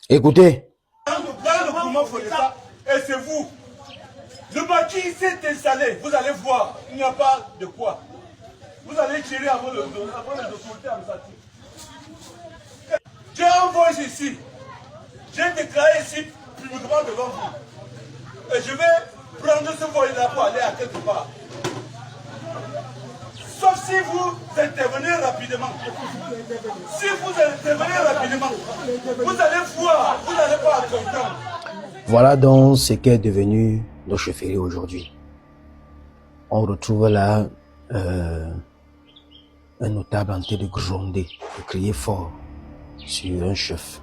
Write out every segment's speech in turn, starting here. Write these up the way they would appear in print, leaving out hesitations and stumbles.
Écoutez. Dans le mouvement Fodeta, et c'est vous. Le maquis s'est installé. Vous allez voir, il n'y a pas de quoi. Vous allez tirer avant les autorités administratives. J'ai envoyé ici. J'ai déclaré ici publiquement devant vous. Et je vais prendre ce voile-là pour aller à quelque part. Sauf si vous intervenez rapidement. Si vous intervenez rapidement, vous allez voir, vous n'allez pas comprendre. Voilà donc ce qu'est devenu nos chefferies aujourd'hui. On retrouve là un notable en train de gronder, de crier fort sur un chef.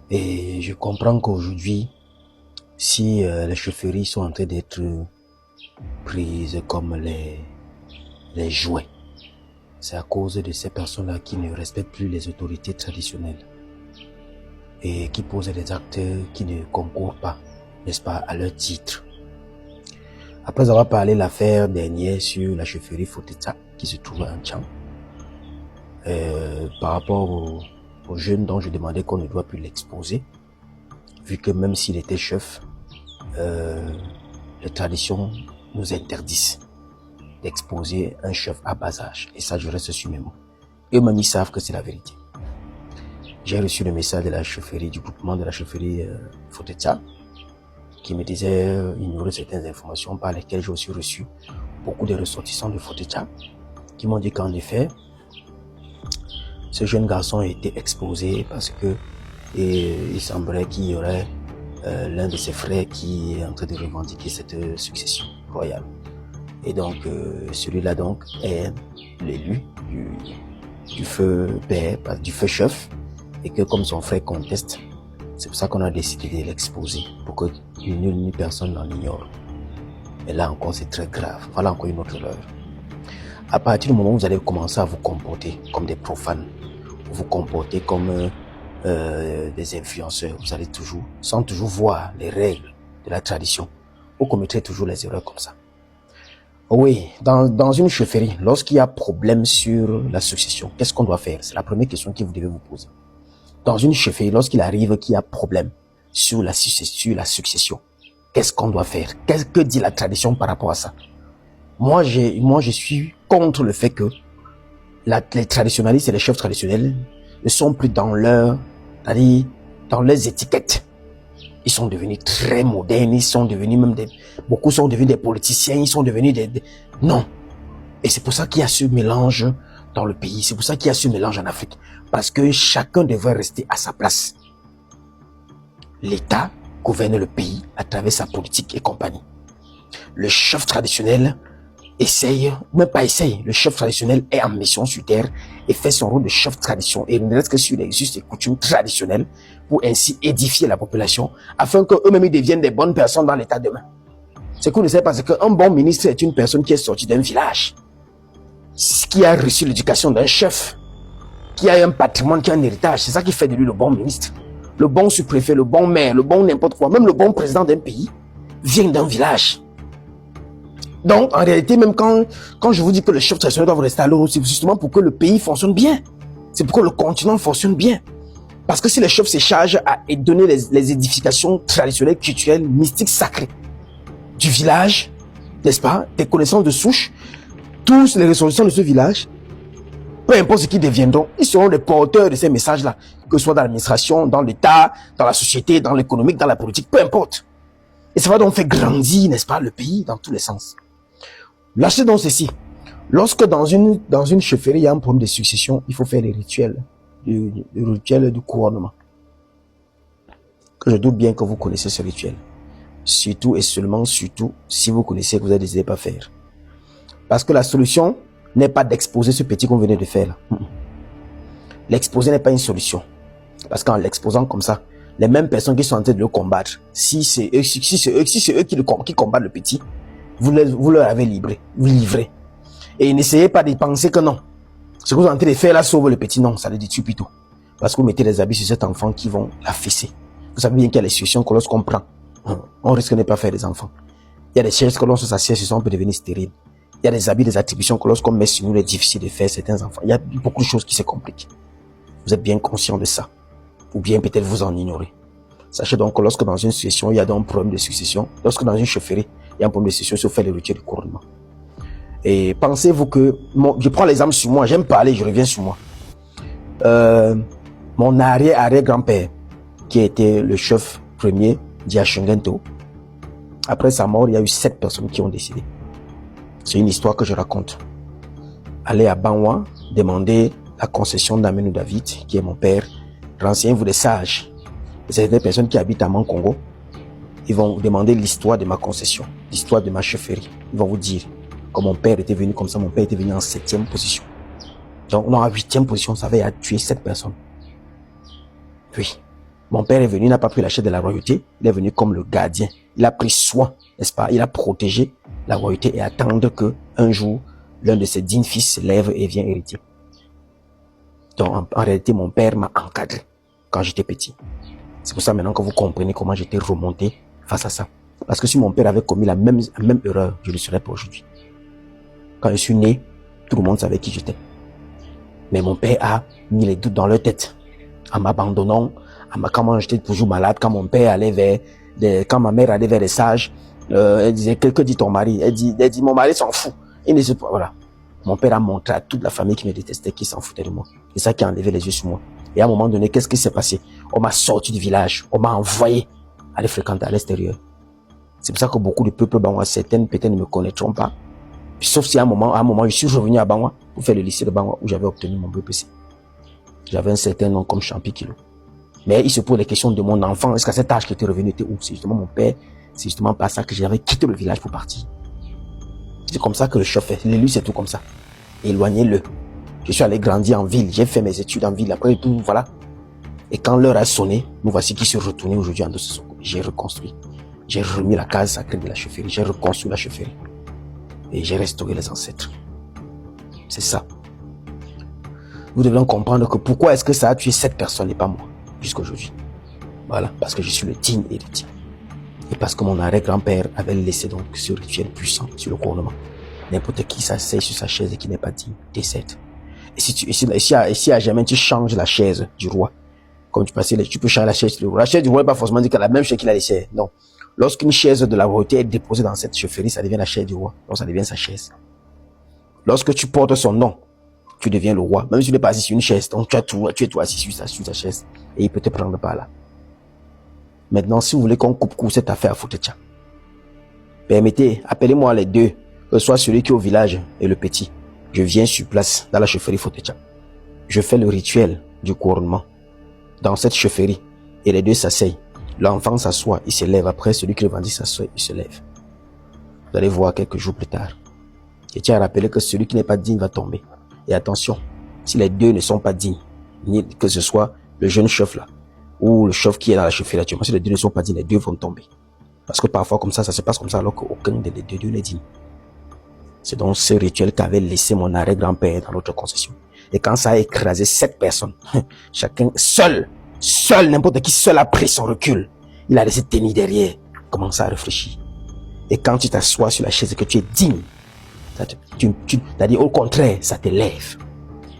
Et je comprends qu'aujourd'hui, si les chefferies sont en train d'être prises comme les jouets, c'est à cause de ces personnes-là qui ne respectent plus les autorités traditionnelles et qui posent des actes qui ne concourent pas, n'est-ce pas, à leur titre. Après avoir parlé de l'affaire dernière sur la chefferie Fodeta qui se trouve à Tchang, par rapport aux jeunes dont je demandais qu'on ne doit plus l'exposer, vu que même s'il était chef, les traditions nous interdisent d'exposer un chef à bas âge. Et ça, je reste sur mes mots. Eux-mêmes, ils savent que c'est la vérité. J'ai reçu le message de la chefferie, du groupement de la chefferie Fodeta, qui me disait ignorer certaines informations par lesquelles j'ai aussi reçu beaucoup de ressortissants de Fodeta, qui m'ont dit qu'en effet, ce jeune garçon a été exposé parce que il semblerait qu'il y aurait l'un de ses frères qui est en train de revendiquer cette succession royale. Et donc, celui-là donc est l'élu du feu père, du feu chef, et que comme son frère conteste, c'est pour ça qu'on a décidé de l'exposer, pour que nul ni personne n'en ignore. Et là encore, c'est très grave. Voilà encore une autre erreur. À partir du moment où vous allez commencer à vous comporter comme des profanes, vous comporter comme des influenceurs, vous allez toujours, sans toujours voir les règles de la tradition, vous commettrez toujours les erreurs comme ça. Oui, dans une chefferie, lorsqu'il y a problème sur la succession, qu'est-ce qu'on doit faire? C'est la première question que vous devez vous poser. Dans une chefferie, lorsqu'il arrive qu'il y a problème sur la succession, qu'est-ce qu'on doit faire? Qu'est-ce que dit la tradition par rapport à ça? Moi, je suis contre le fait que les traditionalistes et les chefs traditionnels ne sont plus dans leurs étiquettes. Ils sont devenus très modernes, ils sont devenus même beaucoup sont devenus des politiciens, ils sont devenus non. Et c'est pour ça qu'il y a ce mélange dans le pays, c'est pour ça qu'il y a ce mélange en Afrique. Parce que chacun devrait rester à sa place. L'État gouverne le pays à travers sa politique et compagnie. Le chef traditionnel le chef traditionnel est en mission sur terre et fait son rôle de chef tradition et ne reste que sur les us et coutumes traditionnelles pour ainsi édifier la population afin qu'eux-mêmes deviennent des bonnes personnes dans l'État demain. Ce que vous ne savez pas, c'est qu'un bon ministre est une personne qui est sortie d'un village, qui a reçu l'éducation d'un chef, qui a un patrimoine, qui a un héritage. C'est ça qui fait de lui le bon ministre. Le bon sous-préfet, le bon maire, le bon n'importe quoi, même le bon président d'un pays vient d'un village. Donc, en réalité, même quand je vous dis que le chef traditionnel doit rester à l'eau, c'est justement pour que le pays fonctionne bien. C'est pour que le continent fonctionne bien. Parce que si le chef se charge à donner les édifications traditionnelles, culturelles, mystiques, sacrées du village, n'est-ce pas, des connaissances de souche, tous les ressortissants de ce village, peu importe ce qu'ils deviendront, ils seront les porteurs de ces messages-là, que ce soit dans l'administration, dans l'État, dans la société, dans l'économique, dans la politique, peu importe. Et ça va donc faire grandir, n'est-ce pas, le pays dans tous les sens. Lâchez donc ceci. Lorsque dans une chefferie, il y a un problème de succession, il faut faire les rituels, le rituel du couronnement. Que je doute bien que vous connaissez ce rituel. Surtout et seulement surtout, si vous connaissez que vous avez décidé de pas faire. Parce que la solution n'est pas d'exposer ce petit qu'on venait de faire là. L'exposer n'est pas une solution. Parce qu'en l'exposant comme ça, les mêmes personnes qui sont en train de le combattre, si c'est eux qui combattent le petit, vous leur avez livré. Et n'essayez pas de penser que non. Ce que vous êtes en train de faire là sauve le petit, non, ça le détruit plutôt. Parce que vous mettez des habits sur cet enfant qui vont l'affaisser. Vous savez bien qu'il y a des situations que lorsqu'on prend, on risque de ne pas faire des enfants. Il y a des chaises que lorsqu'on s'assied sur ça, on peut devenir stérile. Il y a des habits, des attributions que lorsqu'on met sur nous, il est difficile de faire certains enfants. Il y a beaucoup de choses qui se compliquent. Vous êtes bien conscient de ça. ou bien peut-être vous en ignorez. Sachez donc que lorsque dans une succession, il y a donc un problème de succession, lorsque dans une chefferie, il y a un problème de succession, il faut faire le rituel du couronnement. Et pensez-vous que, je prends l'exemple sur moi, j'aime parler, je reviens sur moi. Mon arrière-grand-père, qui a été le chef premier d'Yashingento, après sa mort, il y a eu 7 personnes qui ont décédé. C'est une histoire que je raconte. Allez à Banwa, demandez la concession d'Amenou David, qui est mon père. Renseignez-vous des sages. C'est des personnes qui habitent à Mankongo. Ils vont vous demander l'histoire de ma concession, l'histoire de ma chefferie. Ils vont vous dire que mon père était venu comme ça, mon père était venu en 7e position. Donc, non, en 8e position, ça avait tué 7 personnes. Puis, mon père est venu, il n'a pas pris la chaise de la royauté, il est venu comme le gardien. Il a pris soin, n'est-ce pas? Il a protégé la royauté et attendre que un jour, l'un de ses dignes fils se lève et vienne hériter. Donc, en réalité, mon père m'a encadré quand j'étais petit. C'est pour ça maintenant que vous comprenez comment j'étais remonté face à ça. Parce que si mon père avait commis la même erreur, je ne le serais pas aujourd'hui. Quand je suis né, tout le monde savait qui j'étais. Mais mon père a mis les doutes dans leur tête en m'abandonnant, quand j'étais toujours malade, quand mon père allait quand ma mère allait vers les sages, elle disait, que dit ton mari? Elle dit, mon mari s'en fout. Il ne sait pas, voilà. Mon père a montré à toute la famille qui me détestait, qui s'en foutait de moi. C'est ça qui a enlevé les yeux sur moi. Et à un moment donné, qu'est-ce qui s'est passé? On m'a sorti du village, on m'a envoyé aller fréquenter à l'extérieur. C'est pour ça que beaucoup de peuples Banwa, certaines peut-être ne me connaîtront pas. Sauf si à un moment, je suis revenu à Banwa pour faire le lycée de Banwa où j'avais obtenu mon BPC. J'avais un certain nom comme Champi Kilo. Mais il se pose des questions de mon enfant. Est-ce qu'à cet âge qui était revenu était où? C'est justement mon père. C'est justement pas ça que j'avais quitté le village pour partir. C'est comme ça que le chef fait. L'élu, c'est tout comme ça. Éloignez-le. Je suis allé grandir en ville. J'ai fait mes études en ville. Après tout, voilà. Et quand l'heure a sonné, nous voici qui se retournait aujourd'hui en dessous. J'ai reconstruit. J'ai remis la case sacrée de la chefferie. J'ai reconstruit la chefferie. Et j'ai restauré les ancêtres. C'est ça. Vous devez comprendre que pourquoi est-ce que ça a tué 7 personnes et pas moi, jusqu'à aujourd'hui. Voilà, parce que je suis le digne héritier. Et parce que mon arrière-grand-père avait laissé donc ce rituel puissant sur le couronnement. N'importe qui s'asseye sur sa chaise et qui n'est pas digne décède. Et si à jamais tu changes la chaise du roi, comme tu passais, tu peux changer la chaise du roi. La chaise du roi n'est pas forcément dit qu'elle a la même chaise qu'il a laissée. Non. Lorsqu'une chaise de la royauté est déposée dans cette chefferie, ça devient la chaise du roi. Donc ça devient sa chaise. Lorsque tu portes son nom, tu deviens le roi. Même si tu n'es pas assis sur une chaise, donc tu es tout assis sur ta chaise. Et il peut te prendre par là. Maintenant, si vous voulez qu'on coupe court cette affaire à Fotecha, permettez, appelez-moi les deux, soit celui qui est au village et le petit. Je viens sur place dans la chefferie Fotecha. Je fais le rituel du couronnement dans cette chefferie et les deux s'asseyent. L'enfant s'assoit, il se lève. Après, celui qui revendique s'assoit, il se lève. Vous allez voir quelques jours plus tard. Je tiens à rappeler que celui qui n'est pas digne va tomber. Et attention, si les deux ne sont pas dignes, ni que ce soit le jeune chef là, ou le chef qui est dans la chefferie actuellement, si les deux ne sont pas dignes, les deux vont tomber. Parce que parfois comme ça se passe comme ça alors qu'aucun des deux n'est digne. C'est donc ce rituel qu'avait laissé mon arrière-grand-père dans notre concession. Et quand ça a écrasé 7 personnes, chacun seul, n'importe qui seul a pris son recul. Il a laissé tenir derrière, commence à réfléchir. Et quand tu t'assois sur la chaise et que tu es digne, c'est-à-dire au contraire, ça t'élève.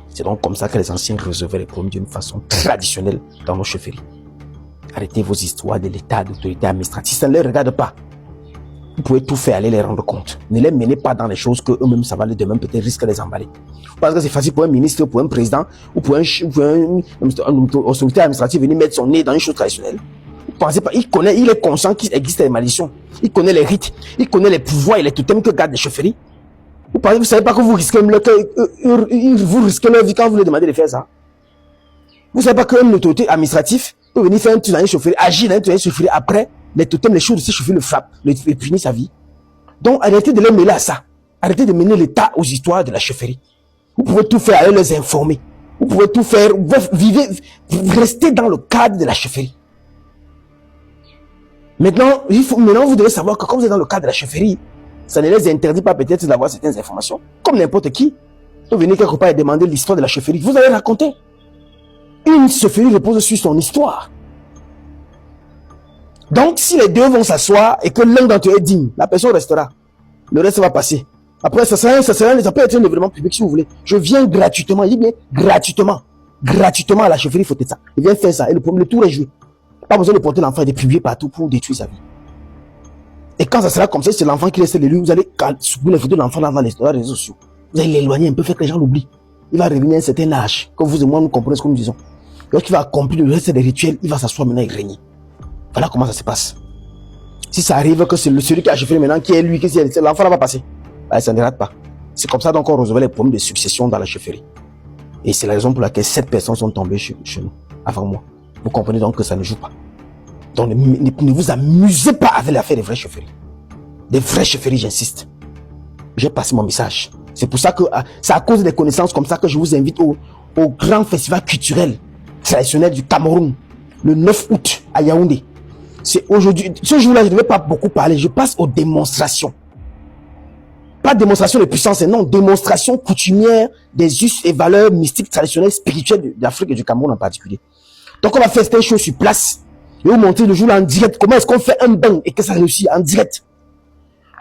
C'est donc comme ça que les anciens résolvaient les problèmes d'une façon traditionnelle dans nos chefferies. Arrêtez vos histoires de l'état d'autorité administrative, ça ne les regarde pas. Vous pouvez tout faire, aller les rendre compte. Ne les menez pas dans les choses que eux-mêmes, ça va les demain peut-être risquer de les emballer. Parce que c'est facile pour un ministre, pour un président, ou pour une autorité administrative venir mettre son nez dans une chose traditionnelle. Vous pensez pas, il est conscient qu'il existe des malédictions. Il connaît les rites, il connaît les pouvoirs et les totems que gardent les chefferies. Vous savez pas que vous risquez leur vie quand vous leur demandez de faire ça. Vous savez pas qu'une autorité administrative peut venir faire un truc dans une chefferie, agir dans une chefferie, après, les totems, les choses de ces chefferie le frappent, et punissent sa vie. Donc, arrêtez de les mêler à ça. Arrêtez de mener l'État aux histoires de la chefferie. Vous pouvez tout faire, aller les informer. Vous pouvez tout faire, restez dans le cadre de la chefferie. Maintenant, vous devez savoir que comme vous êtes dans le cadre de la chefferie, ça ne les interdit pas peut-être d'avoir certaines informations. Comme n'importe qui peut venir quelque part et demander l'histoire de la chefferie. Vous allez raconter. Une chefferie repose sur son histoire. Donc, si les deux vont s'asseoir et que l'un d'entre eux est digne, la personne restera. Le reste va passer. Après, ça peut être un événement public si vous voulez. Je viens gratuitement, il dit bien gratuitement. gratuitement à la chefferie Fotetsa. Il vient faire ça. Et le tour est joué. Pas besoin de porter l'enfant et de publier partout pour détruire sa vie. Et quand ça sera comme ça, c'est l'enfant qui reste l'élu. Vous allez soutenir les photos de l'enfant dans les réseaux sociaux. Vous allez l'éloigner un peu, faire que les gens l'oublient. Il va revenir à un certain âge. Comme vous et moi, nous comprenons ce que nous disons. Lorsqu'il va accomplir le reste des rituels, il va s'asseoir maintenant et régner. Voilà comment ça se passe. Si ça arrive que c'est celui qui a chauffé maintenant, qui est lui, qui c'est l'enfant, là va passer. Ça ne rate pas. C'est comme ça donc on résolvait les problèmes de succession dans la chefferie. Et c'est la raison pour laquelle 7 personnes sont tombées chez nous, avant moi. Vous comprenez donc que ça ne joue pas. Donc ne vous amusez pas avec l'affaire des vraies chefferies. Des vraies chefferies, j'insiste. J'ai passé mon message. C'est pour ça que c'est à cause des connaissances comme ça que je vous invite au grand festival culturel traditionnel du Cameroun, le 9 août à Yaoundé. C'est aujourd'hui. Ce jour-là, je ne vais pas beaucoup parler. Je passe aux démonstrations. Pas démonstration de puissance, non, démonstration coutumière des us et valeurs mystiques, traditionnelles, spirituelles d'Afrique et du Cameroun en particulier. Donc on va faire cette chose sur place. Et vous montrer le jour-là en direct comment est-ce qu'on fait un bain et que ça réussit en direct.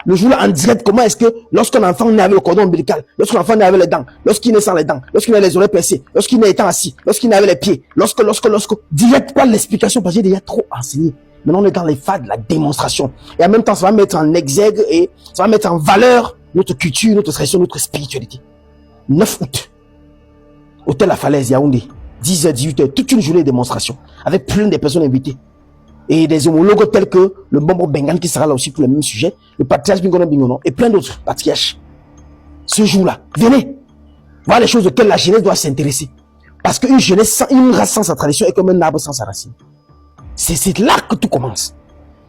Le jour-là en direct, comment est-ce que lorsqu'un enfant naît avec le cordon ombilical, lorsqu'un enfant naît avec les dents, lorsqu'il naît sans les dents, lorsqu'il a les oreilles percées, lorsqu'il naît étant assis, lorsqu'il naît avec les pieds, lorsque, direct, pas l'explication parce que j'ai déjà trop enseigné. Maintenant on est dans les phases de la démonstration. Et en même temps, ça va mettre en exergue et ça va mettre en valeur notre culture, notre tradition, notre spiritualité. 9 août, Hôtel La Falaise, Yaoundé, 10h, 18h, toute une journée de démonstration, avec plein de personnes invitées. Et des homologues tels que le Bombo Bengan qui sera là aussi pour le même sujet, le patriarche Bingono Bingono et plein d'autres patriarches. Ce jour-là, venez voir les choses auxquelles la jeunesse doit s'intéresser. Parce qu'une jeunesse, une race sans sa tradition est comme un arbre sans sa racine. C'est là que tout commence.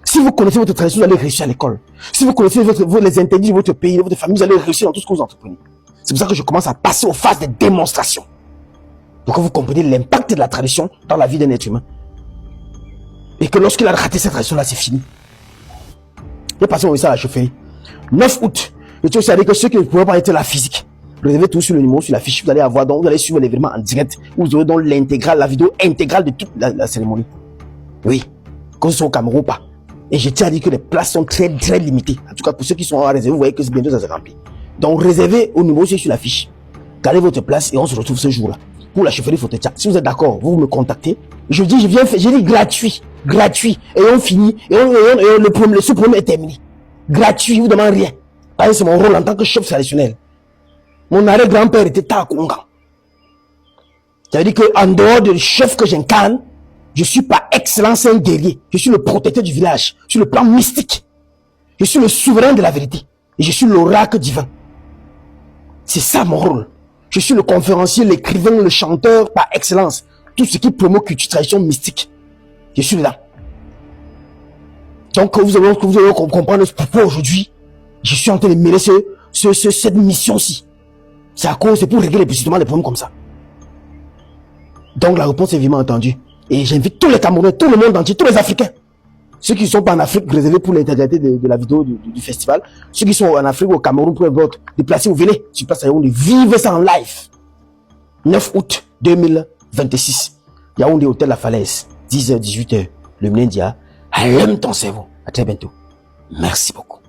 Si vous connaissez votre tradition, vous allez réussir à l'école. Si vous connaissez les interdits de votre pays, de votre famille, vous allez réussir dans tout ce que vous entreprenez. C'est pour ça que je commence à passer aux phases de démonstration. Pour que vous compreniez l'impact de la tradition dans la vie d'un être humain. Et que lorsqu'il a raté cette tradition-là, c'est fini. Je vais passer mon message à la chefferie. 9 août. Je tiens aussi à dire que ceux qui ne pourraient pas être la physique, réservez tout sur le numéro, sur la fiche. Vous allez avoir, donc, vous allez suivre l'événement en direct. Vous aurez donc l'intégrale, la vidéo intégrale de toute la cérémonie. Oui. Que ce soit au Cameroun ou pas. Et je tiens à dire que les places sont très, très limitées. En tout cas, pour ceux qui sont à réserver, vous voyez que bientôt ça se remplit. Donc, réservez au numéro sur la fiche. Gardez votre place et on se retrouve ce jour-là. Pour la chefferie Fotetsa. Si vous êtes d'accord, vous me contactez. Je dis, j'ai dit gratuit. Gratuit. Et on finit. Et ce problème est terminé. Gratuit, je vous demande rien. Parce que c'est mon rôle en tant que chef traditionnel. Mon arrière-grand-père était Takonga. Ça veut dire qu'en dehors du chef que j'incarne, je suis par excellence un guerrier. Je suis le protecteur du village. Sur le plan mystique. Je suis le souverain de la vérité. Et je suis l'oracle divin. C'est ça mon rôle. Je suis le conférencier, l'écrivain, le chanteur par excellence. Tout ce qui promeut culture, tradition mystique. Je suis là. Donc, vous allez comprendre pourquoi aujourd'hui, je suis en train de mêler cette mission-ci. C'est pour régler précisément des problèmes comme ça. Donc, la réponse est vivement entendue. Et j'invite tous les Camerounais, tout le monde entier, tous les Africains. Ceux qui ne sont pas en Afrique, réservés pour l'intégralité de la vidéo du festival. Ceux qui sont en Afrique ou au Cameroun, pour votre déplacez-vous, venez sur place à Yaoundé. Vivez ça en live. 9 août 2026. Yaoundé, Hôtel La Falaise. 10h, 18h. Le Mlendia. Aime ton cerveau. À très bientôt. Merci beaucoup.